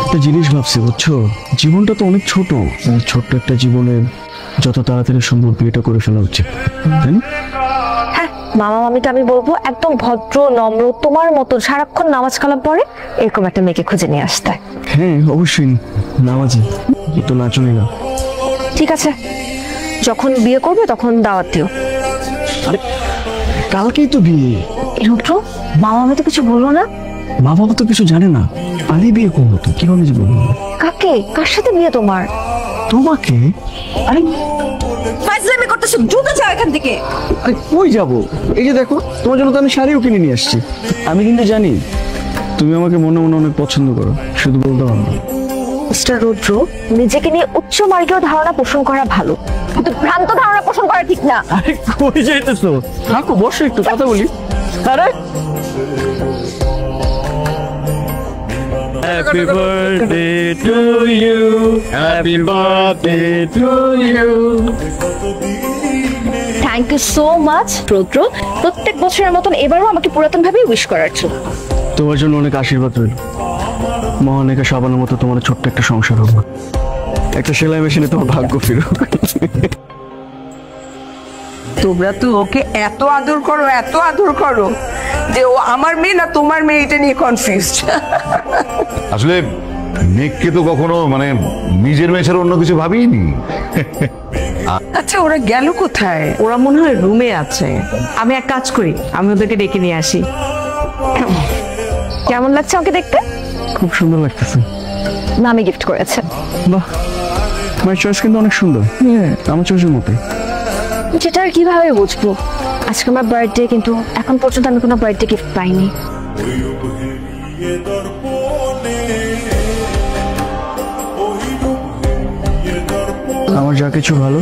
একটা জিনিস ভাবছি বুঝছো, জীবনটা তো অনেক ছোট, ছোট্ট একটা জীবনে যত তাড়াতাড়ি সম্ভব বিয়েটা করে ফেলা উচিত, তাই না? হ্যাঁ, মামা মামিটা আমি বলবো একদম ভদ্র নম্র তোমার মতো সারাক্ষণ নামাজ কালাম পরে এরকম একটা মেয়েকে খুঁজে নিয়ে আসতে। হ্যাঁ অবশ্যই, নামাজি তো নাচনি না। ঠিক আছে, যখন বিয়ে করবে তখন দাওয়াত দিও। আরে কালকেই তো বিয়ে। রুদ্র, মামা মামি তো কিছু বললো না? মা বাবা তো কিছু জানে না, আমি বিয়ে করবো তো কিভাবে যে বলবো? কাকে, কার সাথে বিয়ে তোমার? তোমাকে। আরে ফাইজলামি করতেছো, দ্রুত যাও এখান থেকে। আরে কই যাবো? এই যে দেখো, তোমার জন্য তো আমি শাড়িও কিনে নিয়ে আসছি। আমি কিন্তু জানি তুমি আমাকে মনে মনে অনেক পছন্দ করো, শুধু বলতে পারো না। মিস্টার রুদ্র, নিজেকে নিয়ে উচ্চ মার্গীয় ধারণা পোষণ করা ভালো, কিন্তু ভ্রান্ত ধারণা পোষণ করা ঠিক না। আরে কই যাইতেছো? থাকো, বসো একটু কথা বলি। আরে Happy birthday to you, happy birthday to you. Thank you so much Rudra, প্রত্যেক বছরের মতন এবারও আমাকে পুরাতন ভাবেই উইশ করার জন্য। তোমার জন্য অনেক আশীর্বাদ রইল। মহানেকা সাবানের মতো তোমার ছোট্ট একটা সংসার হোক, একটা সেলাই মেশিনে তোমার ভাগ্য ফিরুক। তোমরা তো ওকে এত আদর করো, এত আদর করো যে ও আমার মেয়ে না তোমার মেয়ে এটা নিয়ে কনফিউজড। আসলে মেঘকে তো কখনো মানে নিজের মেয়ে ছাড়া অন্য কিছু ভাবিনি। আচ্ছা ওরা গেল কোথায়? ওরা মনে হয় রুমে আছে। আমি এক কাজ করি, আমি ওদেরকে ডেকে নিয়ে আসি। কেমন লাগছে আমাকে দেখতে? খুব সুন্দর লাগতেছে। নামি গিফট করেছে। বাহ, তোমার চয়েস কিন্তু অনেক সুন্দর। আমার চয়েসের মতো। যেটা আর কিভাবে বুঝবো, আজকে আমার বার্থডে, কিন্তু এখন পর্যন্ত আমি কোনো বার্থডে গিফট পাইনি। আমার যা কিছু ভালো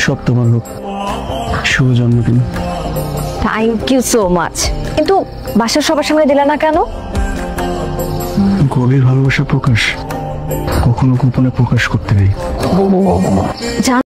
সব তোমার হোক, শুভ জন্মদিন। থ্যাংক ইউ সো মাচ, কিন্তু বাসার সবার সামনে দিলে না কেন? গভীর ভালোবাসা প্রকাশ কখনো গোপনে প্রকাশ করতে নেই।